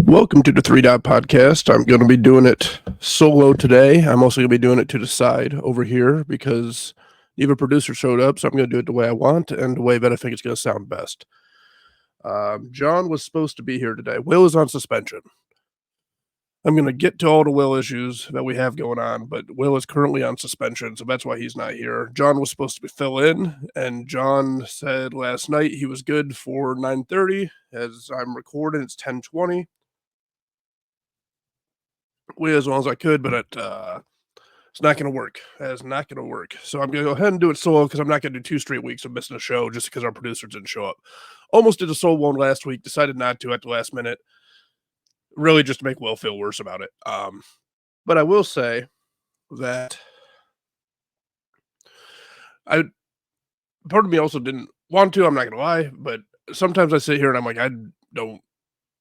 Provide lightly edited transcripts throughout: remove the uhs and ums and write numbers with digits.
Welcome to the Three Dot Podcast. I'm going to be doing it solo today. I'm also going to be doing it to the side over here because neither producer showed up, so I'm going to do it the way I want and the way that I think it's going to sound best. John was supposed to be here today. Will is on suspension. I'm going to get to all the Will issues that we have going on, but Will is currently on suspension, so that's why he's not here. John was supposed to fill in, and John said last night he was good for 9:30. As I'm recording, it's 10:20. Wait as long as I could, but it's not going to work. That is not going to work. So I'm going to go ahead and do it solo because I'm not going to do 2 straight weeks of missing a show just because our producer didn't show up. Almost did a solo one last week, decided not to at the last minute, really just to make Will feel worse about it. But I will say that part of me also didn't want to, I'm not going to lie, but sometimes I sit here and I'm like, I don't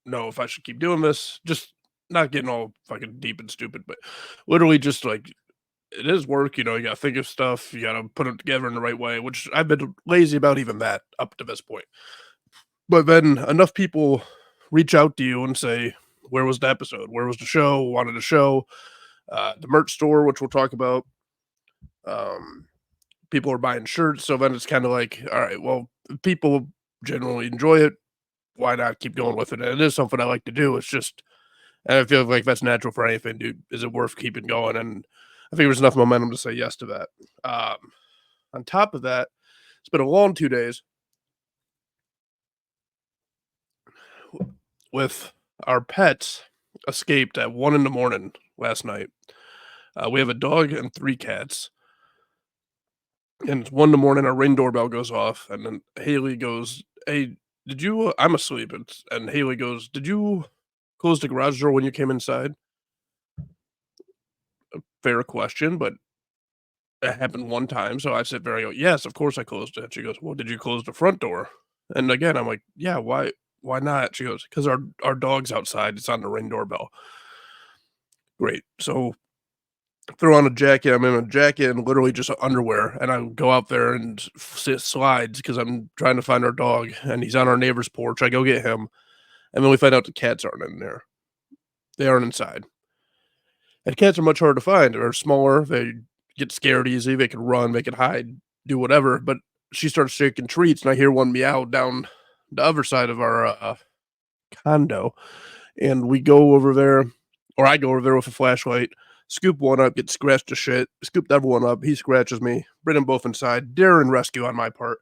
know if I should keep doing this. Just not getting all fucking deep and stupid, but literally just like it is work, you know, you gotta think of stuff, you gotta put it together in the right way, which I've been lazy about even that up to this point. But then enough people reach out to you and say, where was the episode? Where was the show? Wanted to show the merch store, which we'll talk about. People are buying shirts, so then it's kind of like, all right, well, people generally enjoy it. Why not keep going with it? And it is something I like to do. It's just, and I feel like that's natural for anything, dude. Is it worth keeping going? And I think there's enough momentum to say yes to that. On top of that, it's been a long 2 days with our pets escaped at 1 in the morning last night. We have a dog and 3 cats. And it's 1 in the morning, our Ring doorbell goes off, and then Haley goes, "Hey, did you?" I'm asleep, and Haley goes, "Did you close the garage door when you came inside?" Fair question, but it happened one time, so I sit there, I go, "Yes, of course I closed it." She goes, "Well, did you close the front door?" And again, I'm like, "Yeah, why not?" She goes, "'Cause our dog's outside, it's on the Ring doorbell." Great. So, throw on a jacket, I'm in a jacket and literally just underwear, and I go out there and sit slides because 'cause I'm trying to find our dog, and he's on our neighbor's porch. I go get him, and then we find out the cats aren't in there. They aren't inside. And cats are much harder to find. They're smaller, they get scared easy, they can run, they can hide, do whatever, but she starts shaking treats, and I hear one meow down the other side of our, condo, and we go over there, or I go over there with a flashlight, scoop one up, get scratched to shit, scoop the other one up, he scratches me, bring them both inside, daring rescue on my part,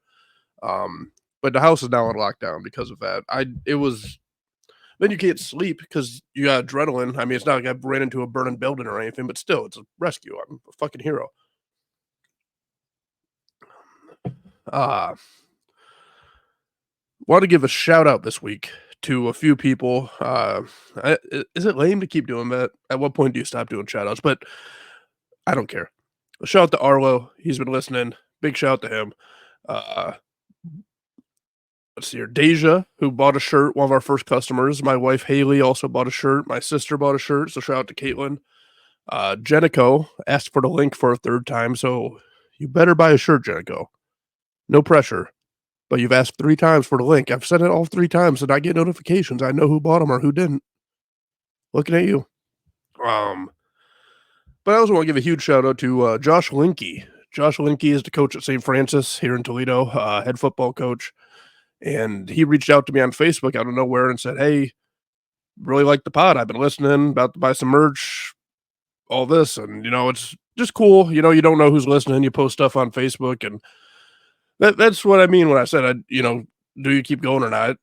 but the house is now on lockdown because of that. It was then you can't sleep because you got adrenaline. I mean, it's not like I ran into a burning building or anything, but still, it's a rescue. I'm a fucking hero. Uh, Want to give a shout out this week to a few people. Is it lame to keep doing that? At what point do you stop doing shout outs? But I don't care. A shout out to Arlo. He's been listening. Big shout out to him. Uh, let's see here. Deja, who bought a shirt, one of our first customers. My wife Haley also bought a shirt. My sister bought a shirt. So shout out to Caitlin. Jenico asked for the link for a 3rd time, so you better buy a shirt, Jenico. No pressure, but you've asked 3 times for the link. I've said it all 3 times, and I get notifications. I know who bought them or who didn't. Looking at you. But I also want to give a huge shout out to Josh Linke. Josh Linke is the coach at St. Francis here in Toledo, head football coach, and he reached out to me on Facebook out of nowhere and said, "Hey, really like the pod. I've been listening, about to buy some merch, all this," and, you know, it's just cool. You know, you don't know who's listening. You post stuff on Facebook, and that's what I mean when I said, you know, do you keep going or not?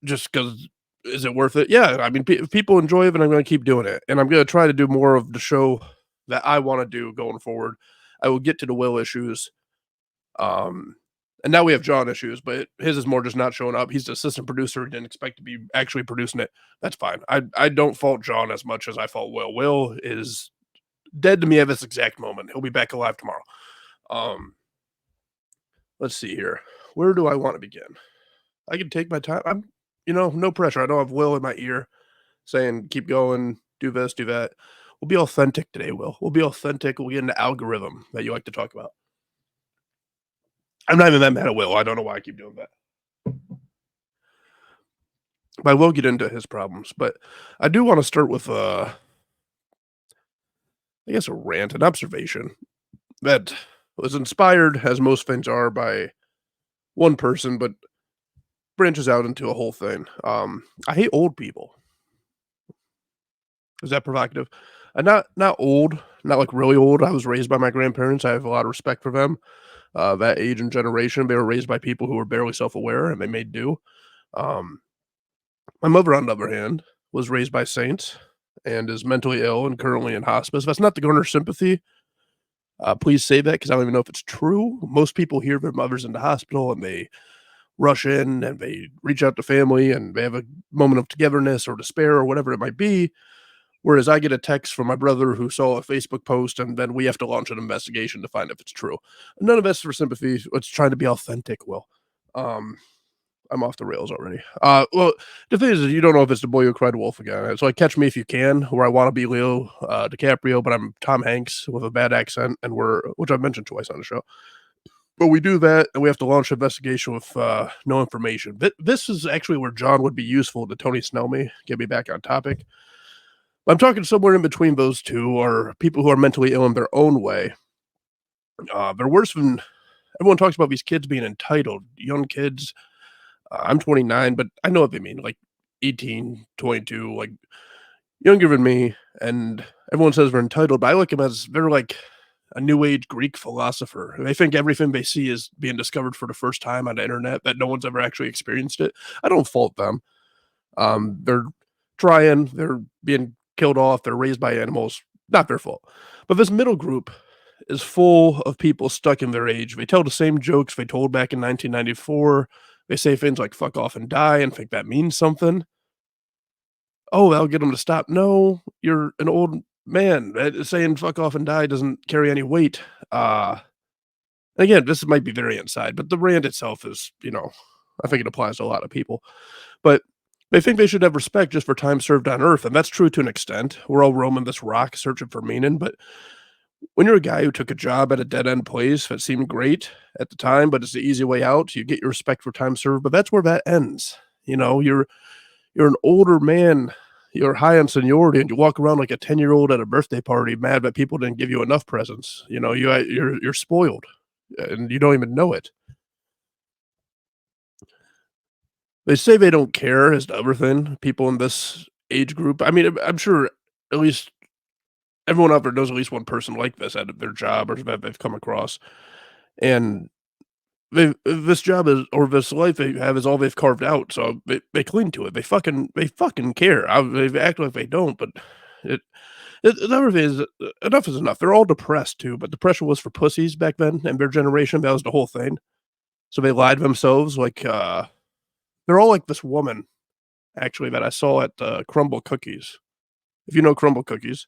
Just because, is it worth it? Yeah, I mean, if people enjoy it, then I'm gonna keep doing it, and I'm gonna try to do more of the show that I wanna do going forward. I will get to the Will issues, um, and now we have John issues, but his is more just not showing up. He's the assistant producer, he didn't expect to be actually producing it. That's fine. I don't fault John as much as I fault Will. Will is dead to me at this exact moment. He'll be back alive tomorrow. Um, let's see here. Where do I want to begin? I can take my time. No pressure. I don't have Will in my ear saying, keep going, do this, do that. We'll be authentic today, Will. We'll be authentic. We'll get into algorithm that you like to talk about. I'm not even that mad at Will. I don't know why I keep doing that. But I will get into his problems, but I do wanna start with, I guess a rant, an observation that was inspired, as most things are, by one person, but branches out into a whole thing. I hate old people. Is that provocative? Not old, not like really old. I was raised by my grandparents. I have a lot of respect for them. That age and generation, they were raised by people who were barely self-aware and they made do. Um, my mother, on the other hand, was raised by saints and is mentally ill and currently in hospice. That's not to garner sympathy. Please say that because I don't even know if it's true. Most people hear their mother's in the hospital and they rush in and they reach out to family and they have a moment of togetherness or despair or whatever it might be. Whereas I get a text from my brother who saw a Facebook post and then we have to launch an investigation to find if it's true. None of us for sympathy. It's trying to be authentic, Will. Um, I'm off the rails already. Well, the thing is you don't know if it's the boy who cried wolf again. It's like Catch Me If You Can, where I want to be Leo DiCaprio, but I'm Tom Hanks with a bad accent, and which I've mentioned twice on the show. But we do that, and we have to launch an investigation with no information. This is actually where John would be useful to Tony Snell me, get me back on topic. I'm talking somewhere in between those two are people who are mentally ill in their own way. They're worse than everyone talks about these kids being entitled, young kids. I'm 29, but I know what they mean, like 18, 22, like younger than me. And everyone says they're entitled, but I look at them as they're like a new age Greek philosopher. They think everything they see is being discovered for the first time on the internet, that no one's ever actually experienced it. I don't fault them. They're trying, they're being killed off, they're raised by animals, not their fault. But this middle group is full of people stuck in their age. They tell the same jokes they told back in 1994. They say things like fuck off and die and think that means something. Oh, that'll get them to stop. No, you're an old man. Saying fuck off and die doesn't carry any weight. Again, this might be very inside, but the rant itself is, I think it applies to a lot of people. But they think they should have respect just for time served on Earth, and that's true to an extent. We're all roaming this rock searching for meaning, but when you're a guy who took a job at a dead end place that seemed great at the time, but it's the easy way out, you get your respect for time served, but that's where that ends. You're an older man, you're high on seniority, and you walk around like a 10-year-old at a birthday party, mad that people didn't give you enough presents. You're spoiled, and you don't even know it. They say they don't care is the other thing, people in this age group. I mean, I'm sure at least everyone out there knows at least one person like this at their job or that they've come across, and this job is or this life they have is all they've carved out, so they cling to it. They fucking care. They act like they don't, but it another thing is enough is enough. They're all depressed too, but depression was for pussies back then and their generation, that was the whole thing. So they lied to themselves like, they're all like this woman actually that I saw at, Crumbl Cookies. If you know Crumbl Cookies,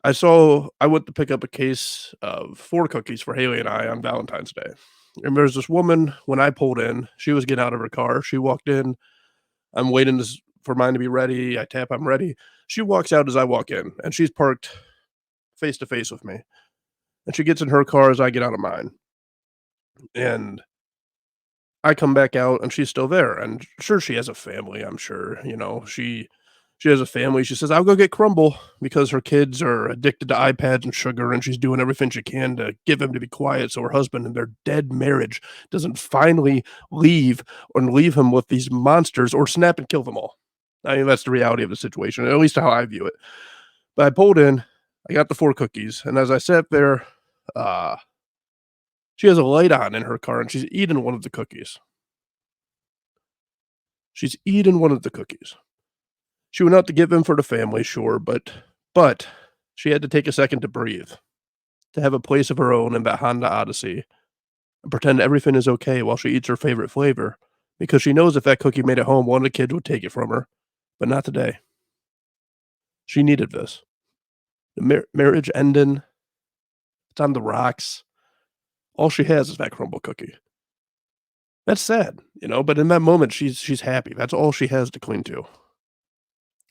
I went to pick up a case of 4 cookies for Haley and I on Valentine's Day, and there's this woman, when I pulled in, she was getting out of her car, she walked in, I'm waiting for mine to be ready, I tap, "I'm ready." She walks out as I walk in, and she's parked face to face with me, and she gets in her car as I get out of mine, and I come back out and she's still there, and sure, she has a family, I'm sure, she has a family, she says, "I'll go get Crumbl," because her kids are addicted to iPads and sugar, and she's doing everything she can to get them to be quiet so her husband in their dead marriage doesn't finally leave him with these monsters or snap and kill them all. I mean, that's the reality of the situation, at least how I view it. But I pulled in, I got the 4 cookies, and as I sat there, uh, she has a light on in her car, and she's eating one of the cookies. She's eating one of the cookies. She went out to get them for the family, sure, but she had to take a second to breathe, to have a place of her own in that Honda Odyssey, and pretend everything is okay while she eats her favorite flavor, because she knows if that cookie made it home, one of the kids would take it from her, but not today. She needed this. The marriage ending, it's on the rocks. All she has is that crumble cookie. That's sad, but in that moment, she's happy. That's all she has to cling to.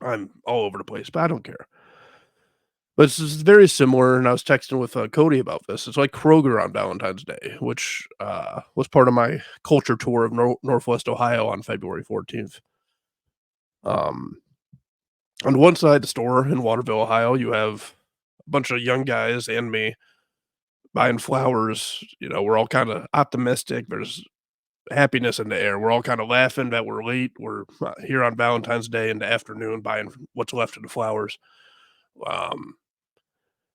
I'm all over the place, but I don't care. But it's very similar, and I was texting with, Cody about this. It's like Kroger on Valentine's Day, which, was part of my culture tour of Northwest Ohio on February 14th. Um, on one side, the store in Waterville, Ohio, you have a bunch of young guys and me buying flowers. We're all kind of optimistic. There's happiness in the air. We're all kind of laughing that we're late. We're here on Valentine's Day in the afternoon buying what's left of the flowers. Um,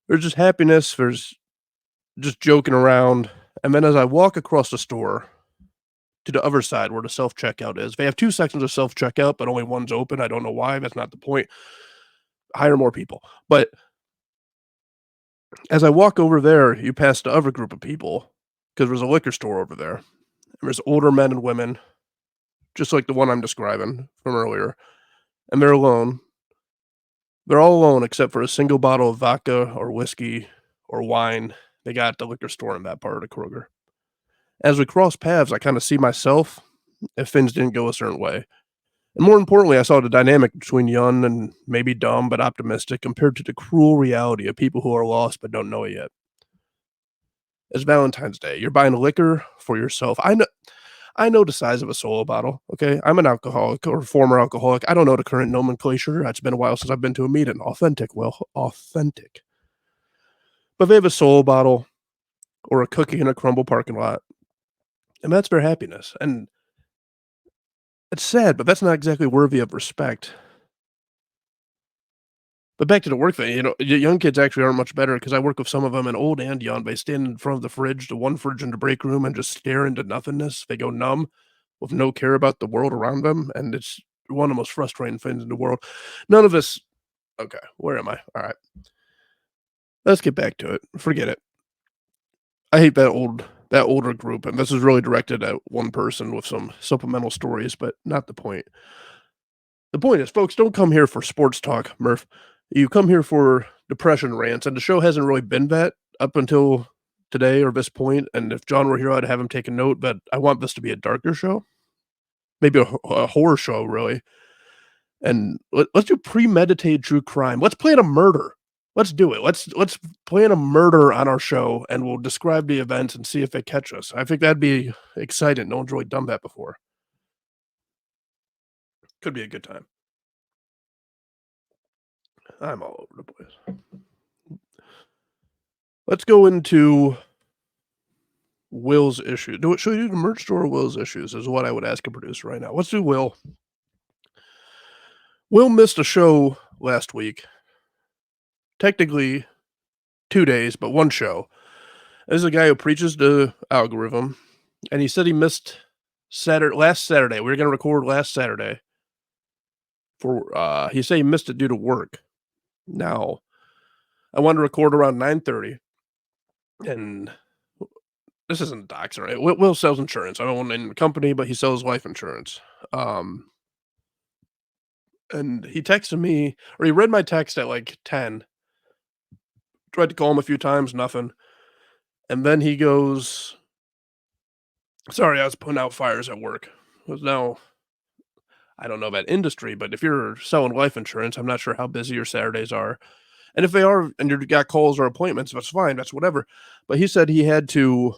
there's just happiness. There's just joking around. And then as I walk across the store to the other side where the self checkout is, they have two sections of self checkout, but only one's open. I don't know why. That's not the point. Hire more people. But as I walk over there, you pass the other group of people because there's a liquor store over there. And there's older men and women, just like the one I'm describing from earlier, and they're alone. They're all alone except for a single bottle of vodka or whiskey or wine they got at the liquor store in that part of the Kroger. As we cross paths, I kind of see myself if things didn't go a certain way. And more importantly, I saw the dynamic between young and maybe dumb but optimistic compared to the cruel reality of people who are lost but don't know it yet. It's Valentine's Day. You're buying liquor for yourself. I know the size of a solo bottle, okay? I'm an alcoholic or former alcoholic. I don't know the current nomenclature. It's been a while since I've been to a meeting. Authentic, well, authentic. But they have a solo bottle or a cookie in a Crumbl parking lot, and that's their happiness. And it's sad, but that's not exactly worthy of respect. But back to the work thing, young kids actually aren't much better because I work with some of them, and old and young. They stand in front of the fridge, the one fridge in the break room, and just stare into nothingness. They go numb with no care about the world around them, and it's one of the most frustrating things in the world. None of this Okay, where am I? Alright, let's get back to it. Forget it. I hate that older group, and this is really directed at one person with some supplemental stories, but not the point. The point is, folks, don't come here for sports talk, Murph. You come here for depression rants, and the show hasn't really been that up until today or this point, and if John were here, I'd have him take a note, but I want this to be a darker show, maybe a horror show, really, and let's do premeditated true crime. Let's plan a murder. Let's do it. Let's plan a murder on our show, and we'll describe the events and see if they catch us. I think that'd be exciting. No one's really done that before. Could be a good time. I'm all over the place. Let's go into Will's issue. Should we do the merch store or Will's issues? Is what I would ask a producer right now. Let's do Will. Will missed a show last week. Technically 2 days, but one show. This is a guy who preaches the algorithm, and he said he missed last Saturday. We were gonna record last Saturday for he said he missed it due to work. Now, I wanted to record around 9:30, and this isn't docs, right? Will sells insurance. I don't want to name the company, but he sells life insurance. Um, and he texted me, or he read my text at like 10. Tried to call him a few times, nothing. And then he goes, "Sorry, I was putting out fires at work." Was now I don't know about industry, but if you're selling life insurance, I'm not sure how busy your Saturdays are. And if they are, and you got calls or appointments, that's fine. That's whatever. But he said he had to,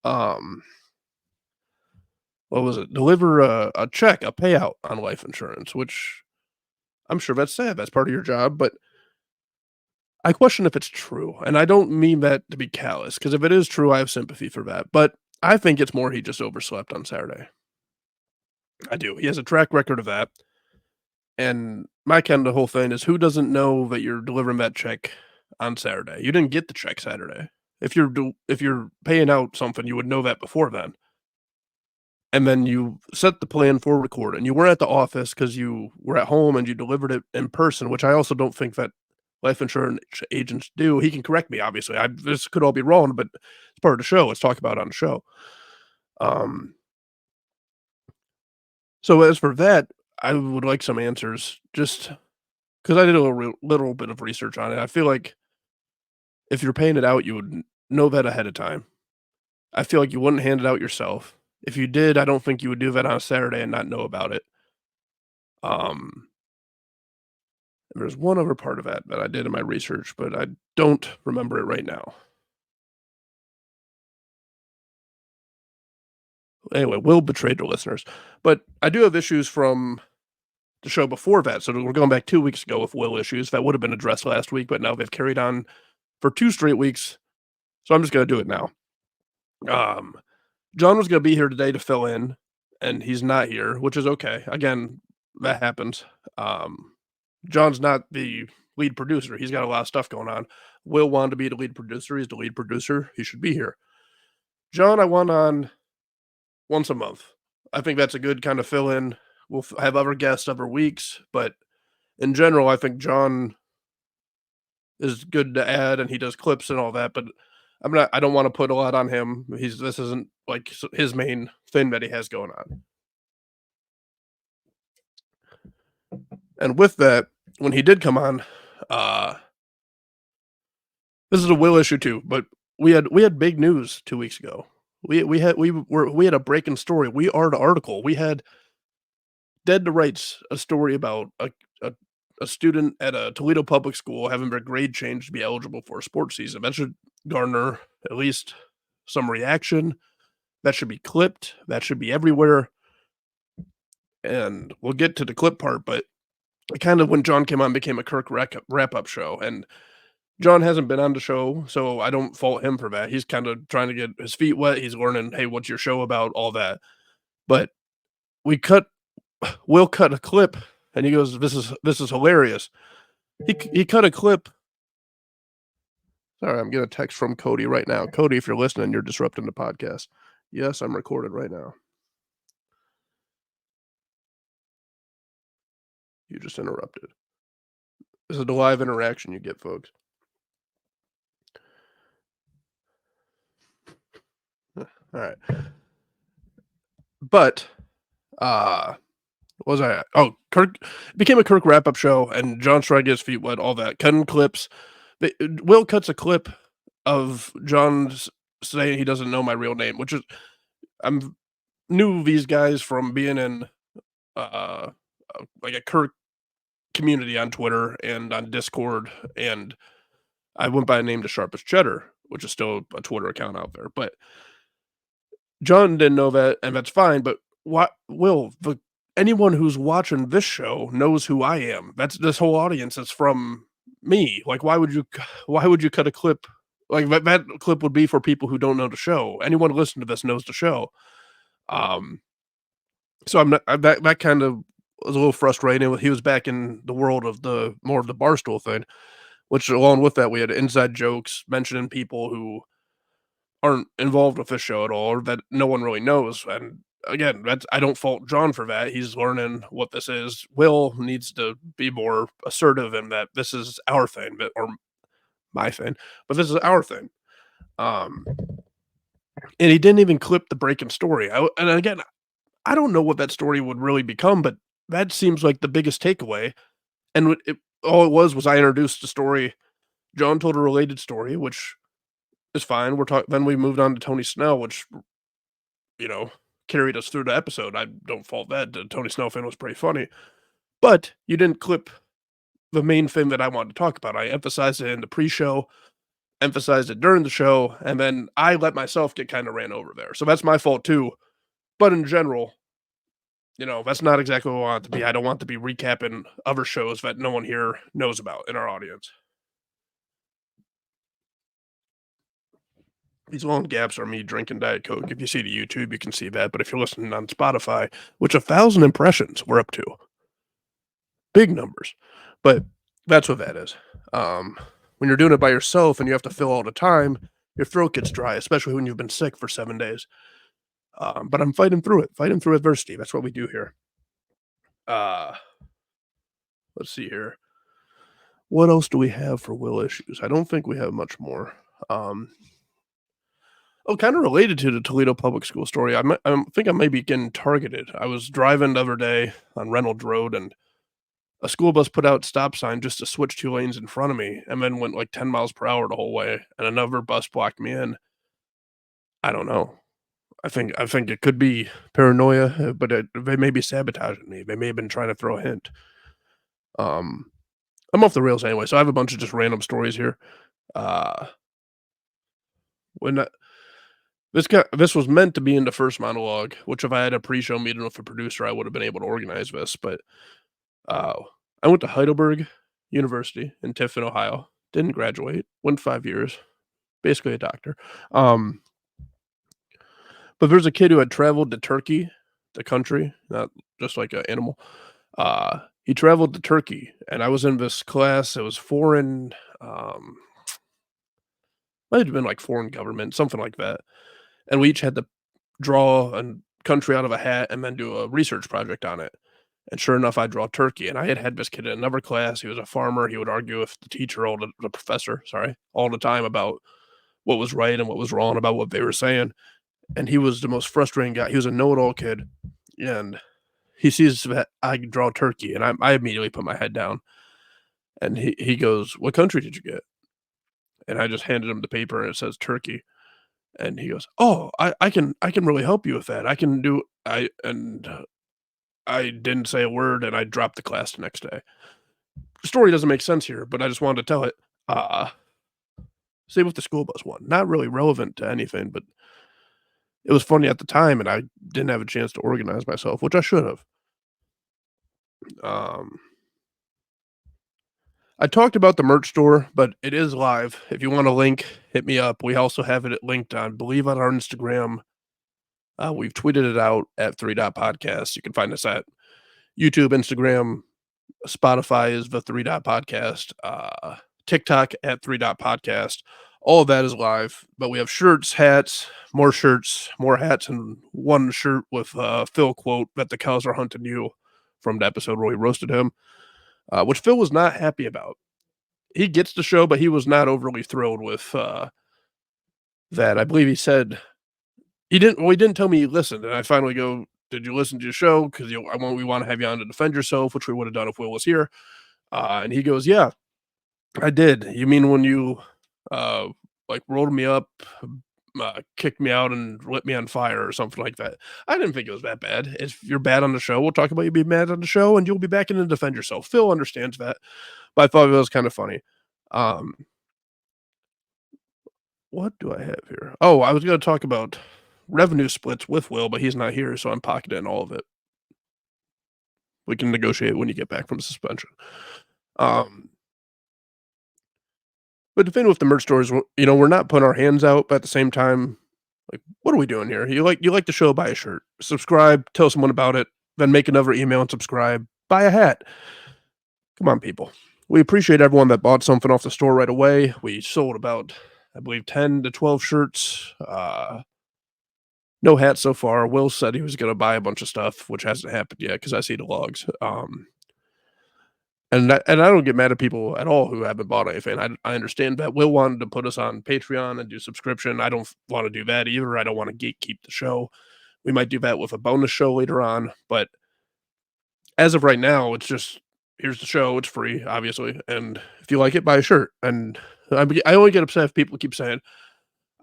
um, what was it? Deliver a check, a payout on life insurance, which I'm sure that's sad. That's part of your job. But I question if it's true. And I don't mean that to be callous, because if it is true, I have sympathy for that. But I think it's more he just overslept on Saturday. I do. He has a track record of that. And my kind of the whole thing is who doesn't know that you're delivering that check on Saturday? You didn't get the check Saturday. If you're paying out something, you would know that before then. And then you set the plan for recording. You were at the office because you were at home and you delivered it in person, which I also don't think that life insurance agents do. He can correct me, obviously. This could all be wrong, but it's part of the show. Let's talk about it on the show. Um, so as for that, I would like some answers just because I did a little bit of research on it. I feel like if you're paying it out, you would know that ahead of time. I feel like you wouldn't hand it out yourself. If you did, I don't think you would do that on a Saturday and not know about it. Um, there's one other part of that I did in my research, but I don't remember it right now. Anyway, Will betrayed the listeners, but I do have issues from the show before that. So we're going back 2 weeks ago with will issues that would have been addressed last week, but now they've carried on for 2 straight weeks. So I'm just gonna do it now. Um, John was gonna be here today to fill in, and he's not here, which is okay. Again, that happens. Um, John's not the lead producer. He's got a lot of stuff going on. Will wanted to be the lead producer. He's the lead producer. He should be here. John, I want on once a month. I think that's a good kind of fill in. We'll have other guests other weeks, but in general, I think John is good to add, and he does clips and all that. But I don't want to put a lot on him. This isn't like his main thing that he has going on. And with that, when he did come on, uh, this is a will issue too. But we had big news 2 weeks ago. We had a breaking story. We are the article. We had Dead to Rights, a story about a a student at a Toledo public school having their grade changed to be eligible for a sports season. That should garner at least some reaction. That should be clipped. That should be everywhere. And we'll get to the clip part, but it kind of when John came on became a Kirk wrap up show. And John hasn't been on the show, so I don't fault him for that. He's kind of trying to get his feet wet. He's learning, hey, what's your show about? All that. But we cut Will cut a clip and he goes, this is hilarious. He cut a clip. Sorry, I'm getting a text from Cody right now. Cody, if you're listening, you're disrupting the podcast. Yes, I'm recorded right now. You just interrupted. This is the live interaction you get, folks. All right. But what was I at? Oh, Kirk became a Kirk wrap-up show, and John tried to get his feet wet, all that. Cutting clips. Will cuts a clip of John's saying he doesn't know my real name, which is I'm knew these guys from being in uh like a Kirk community on Twitter and on Discord, and I went by a name to Sharpest Cheddar, which is still a Twitter account out there. But John didn't know that, and that's fine. But what Will anyone who's watching this show knows who I am. That's this whole audience is from me. Like, why would you cut a clip? Like that clip would be for people who don't know the show. Anyone listening to this knows the show. Um, so I'm not that kind of was a little frustrating. He was back in the world of the more of the barstool thing, which along with that we had inside jokes mentioning people who aren't involved with this show at all or that no one really knows. And again, that's I don't fault John for that. He's learning what this is. Will needs to be more assertive in that this is our thing, or my thing, but this is our thing. Um, and he didn't even clip the breaking story. And again, I don't know what that story would really become, but that seems like the biggest takeaway. And all it was I introduced a story. John told a related story, which is fine. We're talking. Then we moved on to Tony Snell, which you know carried us through the episode. I don't fault that. The Tony Snell thing was pretty funny, but you didn't clip the main thing that I wanted to talk about. I emphasized it in the pre-show, emphasized it during the show, and then I let myself get kind of ran over there. So that's my fault too. But in general, that's not exactly what I want it to be. I don't want to be recapping other shows that no one here knows about in our audience. These long gaps are me drinking Diet Coke. If you see the YouTube, you can see that. But if you're listening on Spotify, which 1,000 impressions we're up to, big numbers. But that's what that is. When you're doing it by yourself and you have to fill all the time, your throat gets dry, especially when you've been sick for 7 days. But I'm fighting through it, fighting through adversity. That's what we do here. Uh, let's see here. What else do we have for will issues? I don't think we have much more. Kind of related to the Toledo public school story. I think I may be getting targeted. I was driving the other day on Reynolds Road, and a school bus put out stop sign just to switch 2 lanes in front of me, and then went like 10 miles per hour the whole way, and another bus blocked me in. I don't know. I think it could be paranoia, but they may be sabotaging me. They may have been trying to throw a hint. Um, I'm off the rails anyway, so I have a bunch of just random stories here. Uh, when this was meant to be in the first monologue, which if I had a pre-show meeting with the producer, I would have been able to organize this. But Uh, I went to Heidelberg University in Tiffin, Ohio. Didn't graduate. Went 5 years. Basically a doctor. Um, but there's a kid who had traveled to Turkey, the country, not just like an animal. He traveled to Turkey, and I was in this class. It was foreign, might have been like foreign government, something like that. And we each had to draw a country out of a hat and then do a research project on it. And sure enough, I draw Turkey. And I had had this kid in another class. He was a farmer. He would argue with the teacher, the professor, sorry, all the time about what was right and what was wrong about what they were saying. And he was the most frustrating guy. He was a know-it-all kid, and he sees that I draw Turkey, and I immediately put my head down. And he goes, "What country did you get?" And I just handed him the paper, and it says Turkey. And he goes, "Oh, I can really help you with that. I can do I." And I didn't say a word, and I dropped the class the next day. The story doesn't make sense here, but I just wanted to tell it. Uh, Same with the school bus one. Not really relevant to anything, but it was funny at the time, and I didn't have a chance to organize myself, which I should have. Um, I talked about the merch store, but it is live. If you want a link, hit me up. We also have it linked on, believe on our Instagram. We've tweeted it out at 3 Dot Podcast. You can find us at YouTube, Instagram, Spotify is the 3 Dot Podcast, TikTok at 3 Dot Podcast. All of that is live, but we have shirts, more hats, and one shirt with Phil quote that the cows are hunting you from the episode where we roasted him, which Phil was not happy about. He gets the show, but he was not overly thrilled with that. I believe he said he didn't. Well, he didn't tell me he listened, and I finally go, "Did you listen to the show? Because we want to have you on to defend yourself, which we would have done if Will was here." And he goes, "Yeah, I did. You mean when you, uh, like, rolled me up, kicked me out, and lit me on fire or something like that?" I didn't think it was that bad. If you're bad on the show, we'll talk about you being mad on the show, and you'll be back in to defend yourself. Phil understands that, but I thought it was kind of funny. Um, what do I have here? Oh, I was going to talk about revenue splits with Will, but he's not here, so I'm pocketing all of it. We can negotiate when you get back from suspension. Um, But the thing with the merch stores, we're not putting our hands out, but at the same time, like, what are we doing here? You like the show, buy a shirt, subscribe, tell someone about it, then make another email and subscribe, buy a hat. Come on, people. We appreciate everyone that bought something off the store right away. We sold about, I believe, 10 to 12 shirts. No hats so far. Will said he was going to buy a bunch of stuff, which hasn't happened yet because I see the logs. And I don't get mad at people at all who haven't bought anything. I understand that Will wanted to put us on Patreon and do subscription. I don't wanna do that either. I don't wanna gatekeep the show. We might do that with a bonus show later on, but as of right now, it's just, here's the show, it's free, obviously, and if you like it, buy a shirt, and I only get upset if people keep saying,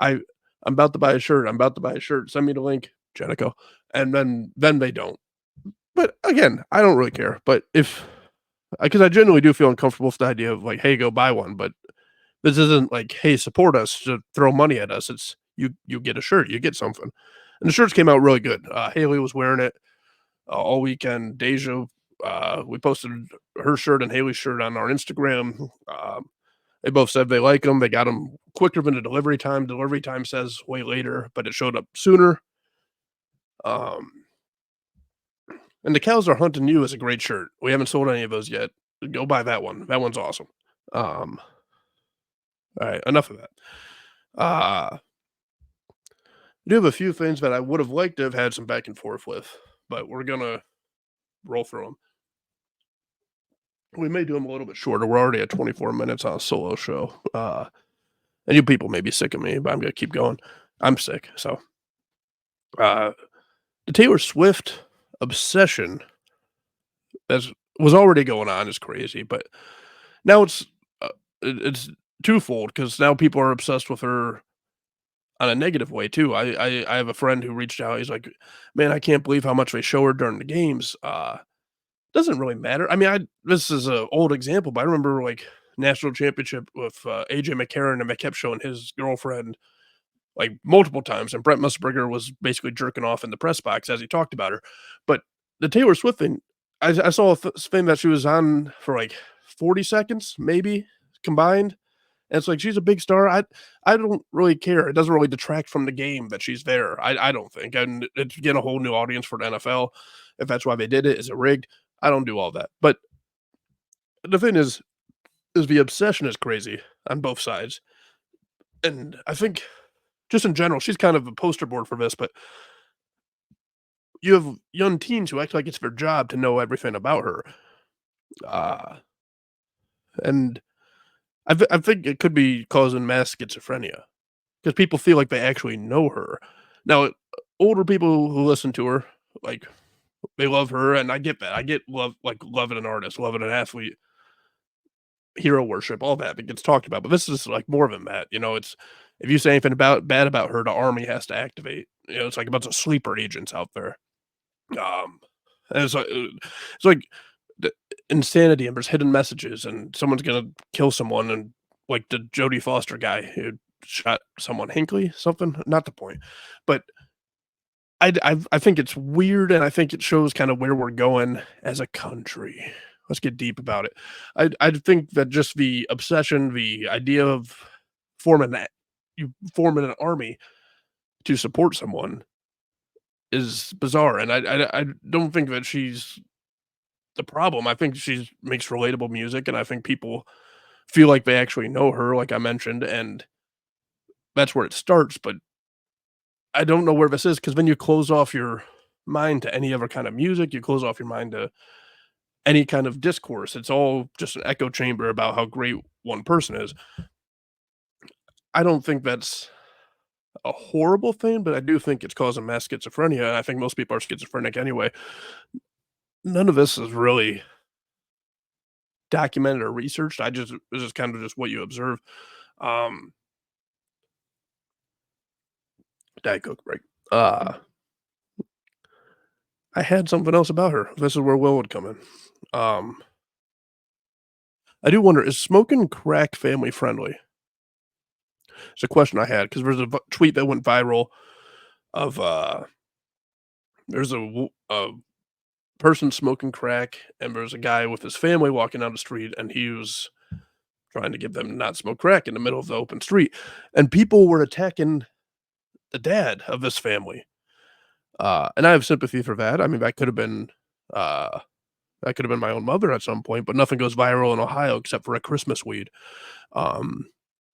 "I I'm about to buy a shirt, I'm about to buy a shirt, send me the link, Jenico," and then they don't. But again, I don't really care, but if because I genuinely do feel uncomfortable with the idea of like, "Hey, go buy one," but this isn't like, "Hey, support us," to throw money at us. It's you get a shirt, you get something. And the shirts came out really good. Haley was wearing it, all weekend. Deja, we posted her shirt and Haley's shirt on our Instagram. They both said they like them. They got them quicker than the delivery time. Delivery time says way later, but it showed up sooner. Um, and "The Cows Are Hunting You" is a great shirt. We haven't sold any of those yet. Go buy that one. That one's awesome. Um, all right, enough of that. I do have a few things that I would have liked to have had some back and forth with, but we're gonna roll through them. We may do them a little bit shorter. We're already at 24 minutes on a solo show. And you people may be sick of me, but I'm gonna keep going. I'm sick. So, uh, the Taylor Swift obsession as was already going on is crazy, but now it's twofold because now people are obsessed with her on a negative way too. I have a friend who reached out. He's like, "Man, I can't believe how much they show her during the games." Doesn't really matter. I mean, I this is a old example, but I remember like national championship with AJ McCarron, and they kept showing his girlfriend like multiple times, and Brent Musburger was basically jerking off in the press box as he talked about her. But the Taylor Swift thing, I saw a thing that she was on for, like, 40 seconds, maybe, combined, and it's like, she's a big star, I don't really care, it doesn't really detract from the game that she's there, I don't think, and it's getting a whole new audience for the NFL, if that's why they did it, is it rigged? I don't do all that, but the thing is the obsession is crazy on both sides, and I think just in general, she's kind of a poster board for this, but you have young teens who act like it's their job to know everything about her, uh, and I think it could be causing mass schizophrenia because people feel like they actually know her. Now, older people who listen to her, like, they love her, and I get that. I get loving an artist, loving an athlete, hero worship, all that gets talked about, but this is, like, more than that, it's if you say anything about bad about her, the army has to activate, it's like a bunch of sleeper agents out there, and it's like the insanity, and there's hidden messages, and someone's gonna kill someone, and like the Jodie Foster guy who shot someone, Hinckley, something, not the point, but I think it's weird, and I think it shows kind of where we're going as a country. Let's get deep about it. I think that just the obsession, the idea of forming that you forming an army to support someone is bizarre, and I don't think that she's the problem. I think she makes relatable music, and I think people feel like they actually know her, like I mentioned, and that's where it starts, but I don't know where this is because then you close off your mind to any other kind of music, you close off your mind to any kind of discourse. It's all just an echo chamber about how great one person is. I don't think that's a horrible thing, but I do think it's causing mass schizophrenia, and I think most people are schizophrenic anyway. None of this is really documented or researched. This is kind of just what you observe. Um, Diet Coke break. I had something else about her. This is where Will would come in. Um, I do wonder, is smoking crack family friendly? It's a question I had because there's a tweet that went viral of there's a person smoking crack, and there's a guy with his family walking down the street, and he was trying to get them to not smoke crack in the middle of the open street, and people were attacking the dad of this family. And I have sympathy for that. I mean, uh, that could have been my own mother at some point, but nothing goes viral in Ohio except for a Christmas weed. Um,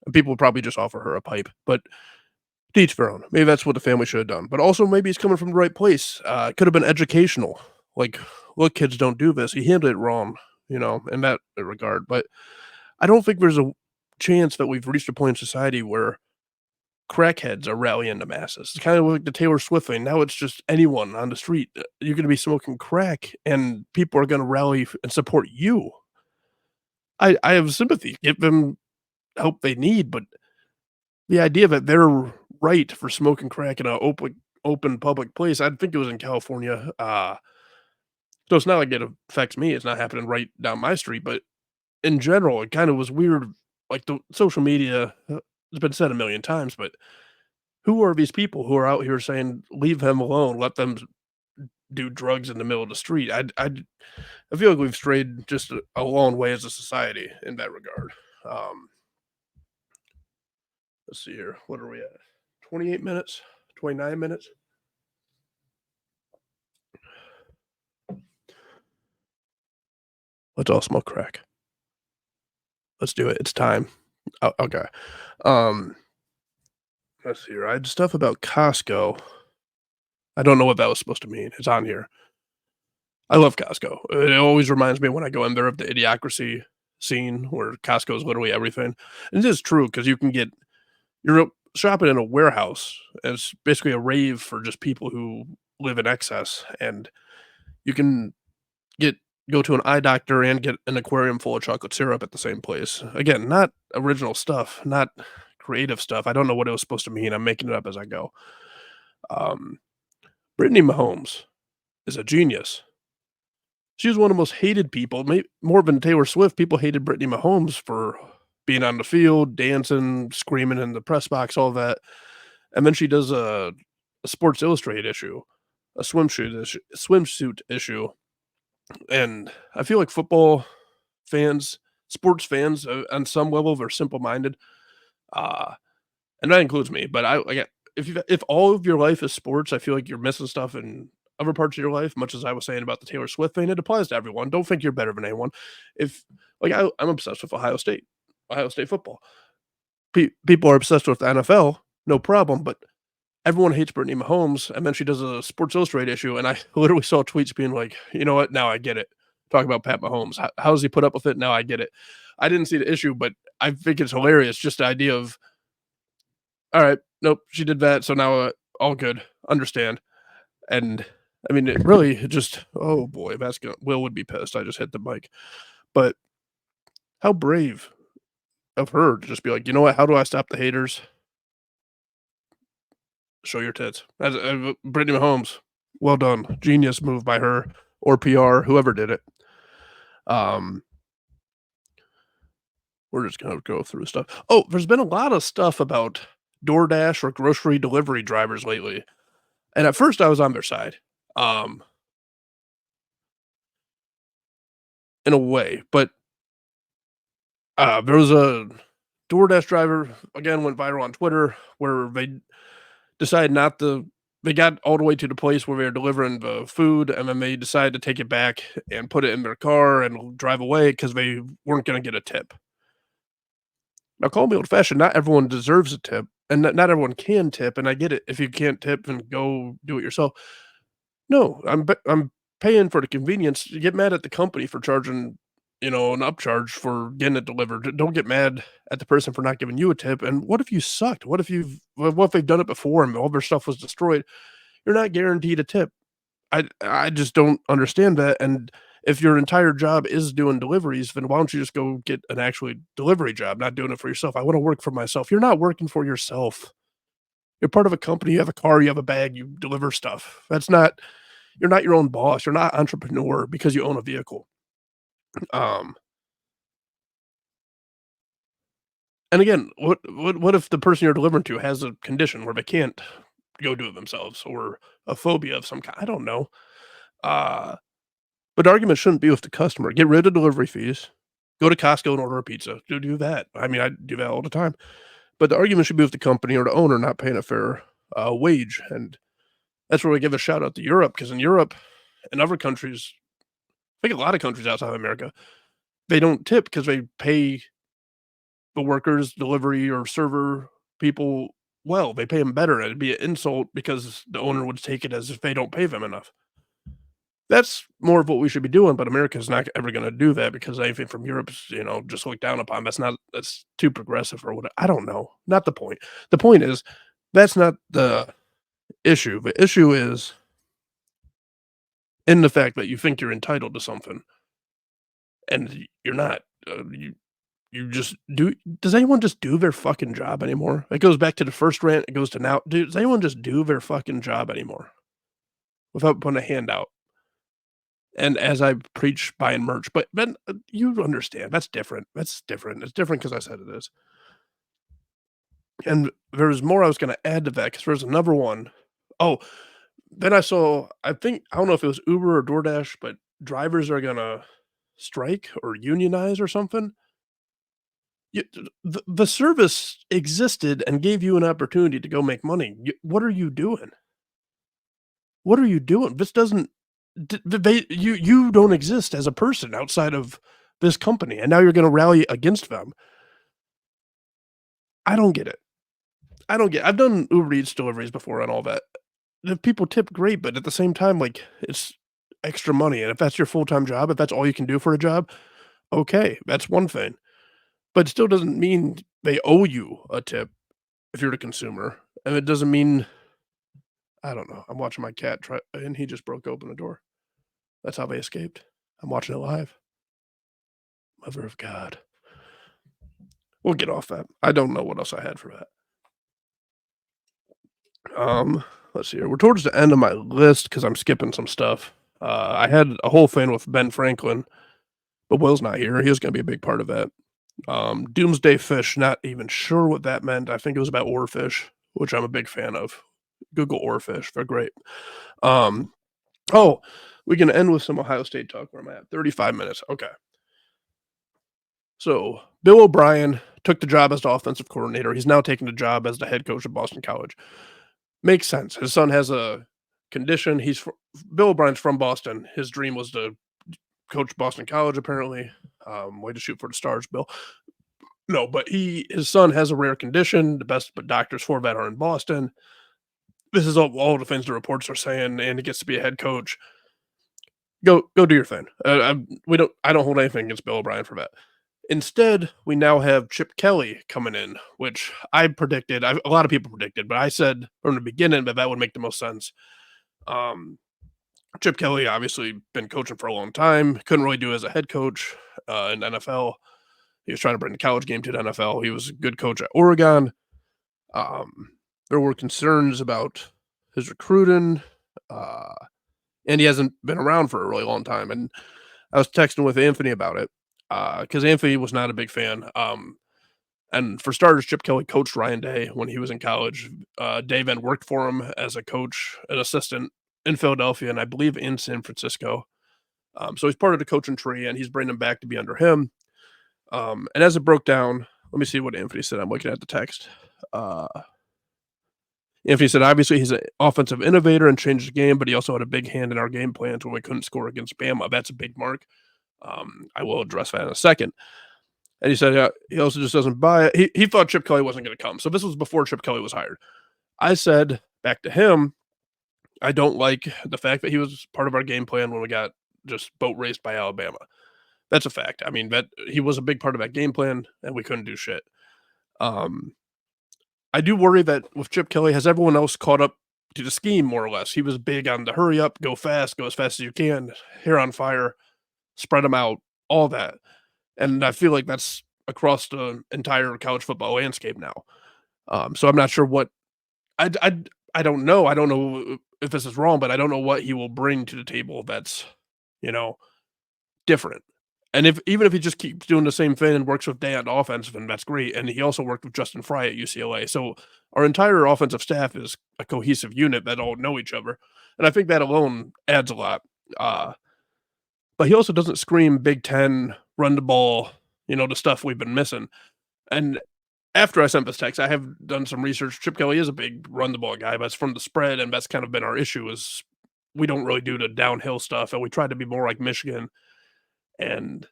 and people would probably just offer her a pipe, but to each their own. Maybe that's what the family should have done, but also maybe he's coming from the right place. It could have been educational. Like, look, kids, don't do this. He handled it wrong, in that regard. But I don't think there's a chance that we've reached a point in society where crackheads are rallying the masses. It's kind of like the Taylor Swift thing. Now it's just anyone on the street. You're going to be smoking crack, and people are going to rally and support you. I have sympathy. Give them help they need, but the idea that they're right for smoking crack in a open public place, I think it was in California, so it's not like it affects me, it's not happening right down my street, but in general, it kinda was weird, like, the social media, it's been said a million times, but who are these people who are out here saying, "Leave him alone, let them do drugs in the middle of the street?" I feel like we've strayed just a long way as a society in that regard. Um, let's see here, what are we at? 28 minutes? 29 minutes? Let's all smoke crack. Let's do it. It's time. Oh, okay. Um, let's see here. I had stuff about Costco. I don't know what that was supposed to mean. It's on here. I love Costco. It always reminds me when I go in there of the idiocracy scene where Costco is literally everything. And it is true because you're shopping in a warehouse. And it's basically a rave for just people who live in excess, and you can get go to an eye doctor and get an aquarium full of chocolate syrup at the same place. Again, not original stuff, not creative stuff. I don't know what it was supposed to mean. I'm making it up as I go. Um, Brittany Mahomes is a genius. She was one of the most hated people, more than Taylor Swift. People hated Brittany Mahomes for being on the field, dancing, screaming in the press box, all that. And then she does a Sports Illustrated issue, a swimsuit issue, And I feel like football fans, sports fans, on some level, are simple-minded, uh, and that includes me. But I like if all of your life is sports, I feel like you're missing stuff in other parts of your life. Much as I was saying about the Taylor Swift thing, it applies to everyone. Don't think you're better than anyone. If like I'm obsessed with Ohio State football. People are obsessed with the NFL, no problem, but everyone hates Brittany Mahomes, and then she does a Sports Illustrated issue, and I literally saw tweets being like, "You know what? Now I get it." Talking about Pat Mahomes. How does he put up with it? Now I get it. I didn't see the issue, but I think it's hilarious. Just the idea of, all right, nope, she did that, so now all good, understand. And I mean, it really just, oh boy, that's gonna, Will would be pissed. I just hit the mic, but how brave of her to just be like, you know what? How do I stop the haters? Show your tits. As Brittany Mahomes, well done, genius move by her or PR, whoever did it. Um, we're just gonna go through stuff. Oh, there's been a lot of stuff about DoorDash or grocery delivery drivers lately, and at first I was on their side, um, in a way, but there was a DoorDash driver again went viral on Twitter where they decided not to. They got all the way to the place where they were delivering the food, and then they decided to take it back and put it in their car and drive away because they weren't going to get a tip. Now, call me old fashioned. Not everyone deserves a tip, and not everyone can tip. And I get it. If you can't tip, and go do it yourself. No, I'm paying for the convenience. You get mad at the company for charging, an upcharge for getting it delivered. Don't get mad at the person for not giving you a tip. And what if you sucked? What if they've done it before and all their stuff was destroyed? You're not guaranteed a tip. I just don't understand that. And if your entire job is doing deliveries, then why don't you just go get an actually delivery job, not doing it for yourself? I want to work for myself. You're not working for yourself. You're part of a company. You have a car. You have a bag. You deliver stuff. That's not you're not your own boss. You're not entrepreneur because you own a vehicle. Um, and again, what if the person you're delivering to has a condition where they can't go do it themselves or a phobia of some kind? I don't know. Uh, but the argument shouldn't be with the customer. Get rid of delivery fees. Go to Costco and order a pizza. Do that. I mean, I do that all the time. But the argument should be with the company or the owner not paying a fair wage. And that's where we give a shout out to Europe because in Europe and other countries, I think a lot of countries outside of America, they don't tip because they pay the workers, delivery or server people well. They pay them better. It'd be an insult because the owner would take it as if they don't pay them enough. That's more of what we should be doing, but America's not ever gonna do that because anything from Europe is, just looked down upon. That's too progressive or what. I don't know. Not the point. The point is that's not the issue. The issue is in the fact that you think you're entitled to something and you're not. You just do does anyone just do their fucking job anymore? It goes back to the first rant, it goes to now. Dude, does anyone just do their fucking job anymore without putting a hand out? And as I preach buying merch, but then, you understand, that's different. That's different. It's different because I said it is. And there's more I was gonna add to that because there's another one. Oh, then I don't know if it was Uber or DoorDash, but drivers are gonna strike or unionize or something. The service existed and gave you an opportunity to go make money. What are you doing? What are you doing? This doesn't they you don't exist as a person outside of this company, and now you're gonna rally against them. I don't get it. I don't get I've done Uber Eats deliveries before and all that. The people tip great, but at the same time, like, it's extra money, and if that's your full-time job, if that's all you can do for a job, okay, that's one thing. But it still doesn't mean they owe you a tip if you're the consumer, and it doesn't mean I don't know. I'm watching my cat try and he just broke open the door. That's how they escaped. I'm watching it live. Mother of God. We'll get off that. I don't know what else I had for that. Let's see here. We're towards the end of my list because I'm skipping some stuff. I had a whole thing with Ben Franklin, but Will's not here. He was gonna be a big part of that. Doomsday Fish, not even sure what that meant. I think it was about oarfish, which I'm a big fan of. Google oarfish, they're great. Um, oh, We can end with some Ohio State talk. Where am I at? 35 minutes. Okay. So Bill O'Brien took the job as the offensive coordinator. He's now taking the job as the head coach of Boston College. Makes sense. His son has a condition. Bill O'Brien's from Boston. His dream was to coach Boston College, apparently. Way to shoot for the stars, Bill. No, but his son has a rare condition. The best doctors for that are in Boston. This is all the things the reports are saying, and he gets to be a head coach. Go do your thing. I don't hold anything against Bill O'Brien for that. Instead, we now have Chip Kelly coming in, which a lot of people predicted, but I said from the beginning that would make the most sense. Chip Kelly obviously been coaching for a long time. Couldn't really do it as a head coach in the NFL. He was trying to bring the college game to the NFL. He was a good coach at Oregon. There were concerns about his recruiting, and he hasn't been around for a really long time. And I was texting with Anthony about it because Anthony was not a big fan. And for starters, Chip Kelly coached Ryan Day when he was in college. Day then worked for him as a coach, an assistant in Philadelphia, and I believe in San Francisco. So he's part of the coaching tree, and he's bringing him back to be under him. And as it broke down, let me see what Anthony said. I'm looking at the text. Anthony said, obviously, he's an offensive innovator and changed the game, but he also had a big hand in our game plans when we couldn't score against Bama. That's a big mark. I will address that in a second. And he said, he also just doesn't buy it. He thought Chip Kelly wasn't going to come. So this was before Chip Kelly was hired. I said back to him, I don't like the fact that he was part of our game plan when we got just boat raced by Alabama. That's a fact. I mean, that he was a big part of that game plan, and we couldn't do shit. I do worry that with Chip Kelly, has everyone else caught up to the scheme more or less? He was big on the hurry up, go fast, go as fast as you can, hair on fire, spread them out, all that. And I feel like that's across the entire college football landscape now. So I'm not sure what I don't know. I don't know if this is wrong, but I don't know what he will bring to the table that's, you know, different. And even if he just keeps doing the same thing and works with Day on offense, then that's great. And he also worked with Justin Fry at UCLA. So our entire offensive staff is a cohesive unit that all know each other. And I think that alone adds a lot. But he also doesn't scream Big Ten, run the ball, the stuff we've been missing. And after I sent this text, I have done some research. Chip Kelly is a big run the ball guy, but it's from the spread, and that's kind of been our issue is we don't really do the downhill stuff, and we try to be more like Michigan. And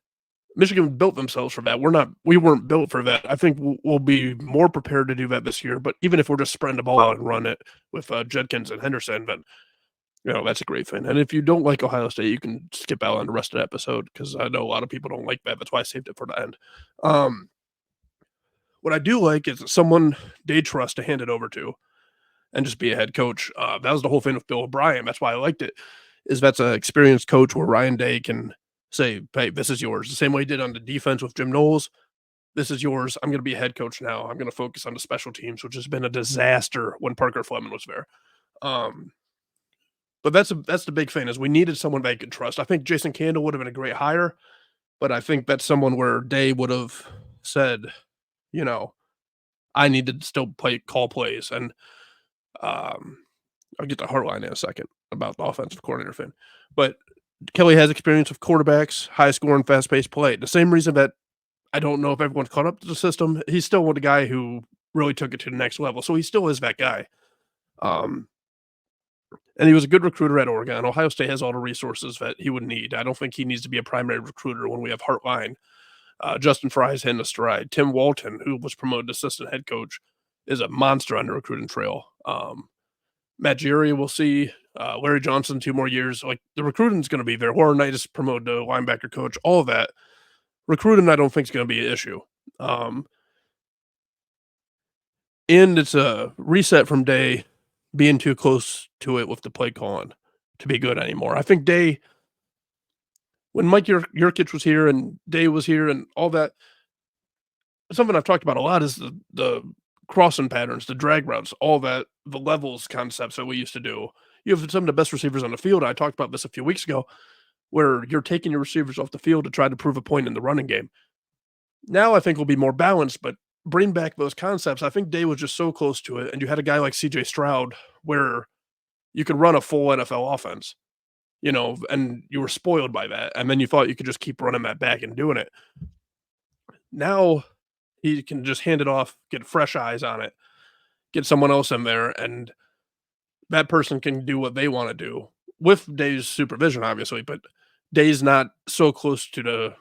Michigan built themselves for that. We weren't built for that. I think we'll be more prepared to do that this year. But even if we're just spreading the ball out and run it with Judkins and Henderson, then that's a great thing. And if you don't like Ohio State, you can skip out on the rest of the episode because I know a lot of people don't like that. That's why I saved it for the end. What I do like is someone they trust to hand it over to and just be a head coach. That was the whole thing with Bill O'Brien. That's why I liked it. That's an experienced coach where Ryan Day can say, hey, this is yours. The same way he did on the defense with Jim Knowles. This is yours. I'm going to be a head coach now. I'm going to focus on the special teams, which has been a disaster when Parker Fleming was there. But that's the big thing is we needed someone they could trust. I think Jason Candle would have been a great hire, but I think that's someone where Day would have said, I need to still call plays. And I'll get to Heartline in a second about the offensive coordinator thing. But Kelly has experience with quarterbacks, high scoring, fast paced play. The same reason that I don't know if everyone's caught up to the system. He's still the guy who really took it to the next level. So he still is that guy. And he was a good recruiter at Oregon. Ohio State has all the resources that he would need. I don't think he needs to be a primary recruiter when we have Heartline. Justin Fry's hitting a stride. Tim Walton, who was promoted to assistant head coach, is a monster on the recruiting trail. Matt Jerry, we'll see. Larry Johnson, 2 more years. Like, the recruiting's going to be there. Warren Knight is promoted to linebacker coach. All of that. Recruiting, I don't think is going to be an issue. And it's a reset from Day being too close to it with the play calling to be good anymore. I think Day, when Mike Yurkich was here and Day was here and all that, something I've talked about a lot is the crossing patterns, the drag routes, all that, the levels concepts that we used to do. You have some of the best receivers on the field. I talked about this a few weeks ago, where you're taking your receivers off the field to try to prove a point in the running game. Now I think we'll be more balanced, but bring back those concepts. I think Day was just so close to it, and you had a guy like CJ Stroud where you could run a full NFL offense. and you were spoiled by that, and then you thought you could just keep running that back and doing it. Now he can just hand it off, get fresh eyes on it, get someone else in there, and that person can do what they wanna do with Day's supervision, obviously, but Day's not so close to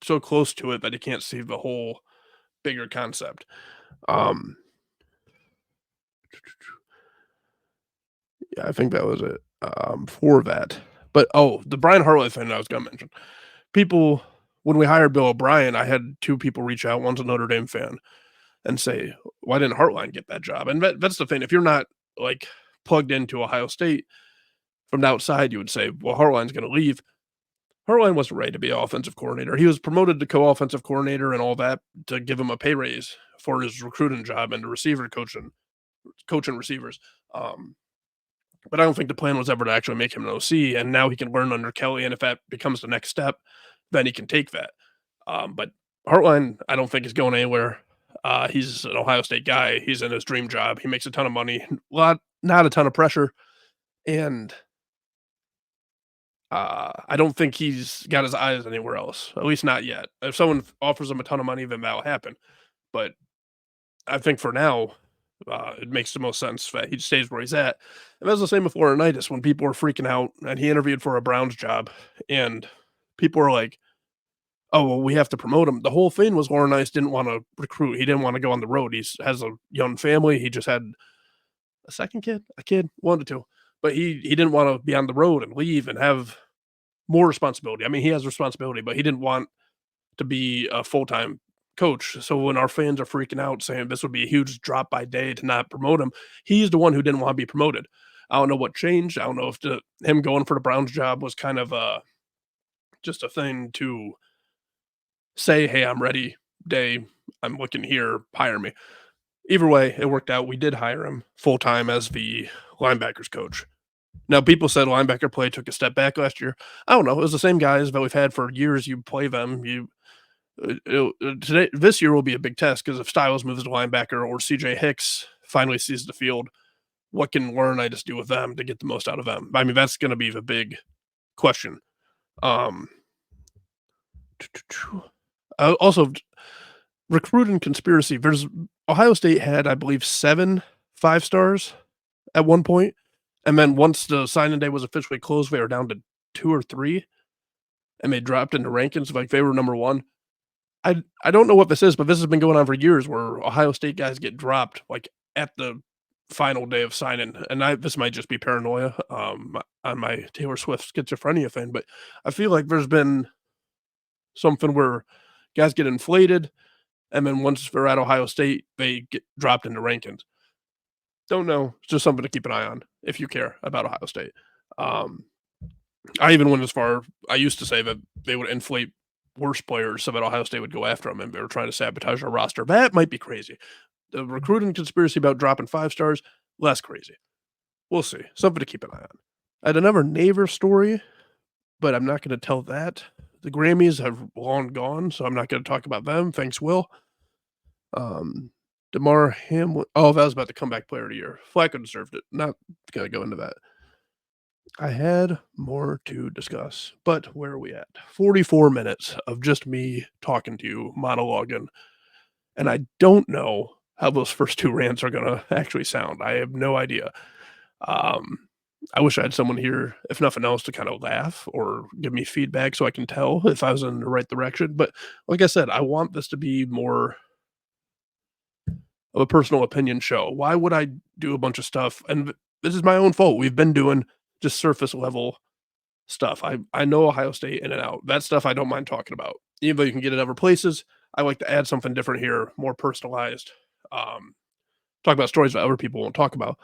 it that he can't see the whole bigger concept. Um, yeah, I think that was it, for that. But, the Brian Hartline thing I was gonna mention. People when we hired Bill O'Brien, I had 2 people reach out, one's a Notre Dame fan, and say, "Why didn't Hartline get that job?" And that's the thing, if you're not, like, plugged into Ohio State from the outside, you would say, "Well, Hartline's gonna leave." Hartline wasn't ready to be offensive coordinator. He was promoted to co-offensive coordinator and all that to give him a pay raise for his recruiting job and the receiver coaching receivers. Um, but I don't think the plan was ever to actually make him an OC, and now he can learn under Kelly, and if that becomes the next step, then he can take that. But Hartline, I don't think is going anywhere. He's an Ohio State guy. He's in his dream job. He makes a ton of money, not a ton of pressure, and I don't think he's got his eyes anywhere else, at least not yet. If someone offers him a ton of money, then that'll happen. But I think for now, it makes the most sense that he stays where he's at. And that's the same with Laurinaitis when people were freaking out and he interviewed for a Browns job and people were like, "Oh, well, we have to promote him." The whole thing was Laurinaitis didn't want to recruit. He didn't want to go on the road. He has a young family. He just had a second kid, a kid, one to two. But he didn't want to be on the road and leave and have more responsibility. I mean, he has responsibility, but he didn't want to be a full-time coach. So when our fans are freaking out saying this would be a huge drop by Day to not promote him, he's the one who didn't want to be promoted. I don't know what changed. I don't know if him going for the Browns job was kind of just a thing to say, "Hey, I'm ready, Day. I'm looking here. Hire me." Either way, it worked out. We did hire him full time as the linebackers coach. Now, people said linebacker play took a step back last year. I don't know. It was the same guys that we've had for years. You play them. This year will be a big test because if Styles moves to linebacker or CJ Hicks finally sees the field, what can Laurinaitis do with them to get the most out of them? I mean, that's going to be the big question. Um, also, recruiting conspiracy. There's Ohio State had, I believe, 7 5 stars at one point, and then once the signing day was officially closed, they were down to 2 or 3, and they dropped into rankings like they were number 1. I don't know what this is, but this has been going on for years where Ohio State guys get dropped, like, at the final day of signing, and this might just be paranoia, on my Taylor Swift schizophrenia thing, but I feel like there's been something where guys get inflated, and then once they're at Ohio State, they get dropped into rankings. Don't know, it's just something to keep an eye on if you care about Ohio State. Um, I even went as far I used to say that they would inflate worse players so that Ohio State would go after them, and they were trying to sabotage our roster. That might be crazy. The recruiting conspiracy about dropping 5 stars, less crazy. We'll see. Something to keep an eye on. I had another neighbor story, but I'm not gonna tell that. The Grammys have long gone, so I'm not gonna talk about them. Thanks, Will. Um, DeMar Hamlin. Oh, that was about the comeback player of the year. Flacco deserved it. Not gonna go into that. I had more to discuss, but where are we at? 44 minutes of just me talking to you, monologuing, and I don't know how those first 2 rants are gonna actually sound. I have no idea. Um, I wish I had someone here, if nothing else, to kinda laugh or give me feedback so I can tell if I was in the right direction, but like I said, I want this to be more of a personal opinion show. Why would I do a bunch of stuff? And this is my own fault. We've been doing just surface level stuff. I know Ohio State in and out. That stuff I don't mind talking about. Even though you can get it other places, I like to add something different here, more personalized. Um, talk about stories that other people won't talk about.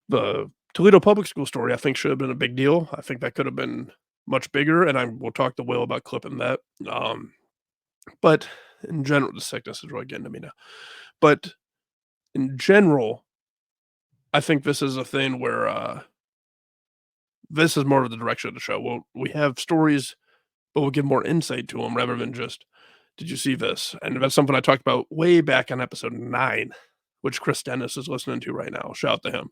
The Toledo public school story, I think, should have been a big deal. I think that could have been much bigger, and I will talk to Will about clipping that. But in general, the sickness is really getting to me now. But in general, I think this is a thing where this is more of the direction of the show. We have stories, but we'll give more insight to them rather than just, "Did you see this?" And that's something I talked about way back on episode 9, which Chris Dennis is listening to right now. Shout out to him.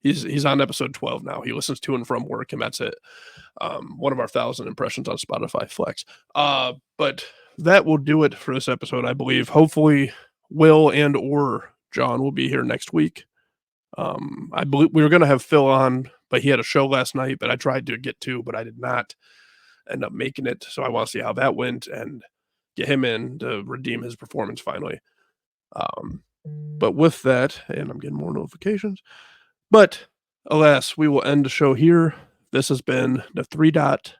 He's on episode 12 now. He listens to and from work, and that's it. One of our 1,000 impressions on Spotify Flex. But that will do it for this episode, I believe. Hopefully, Will and or John will be here next week. I believe we were going to have Phil on, but he had a show last night, but I tried to get to, but I did not end up making it. So I want to see how that went and get him in to redeem his performance finally. But with that, and I'm getting more notifications, but alas, we will end the show here. This has been the 3 Dot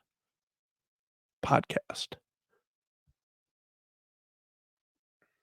Podcast.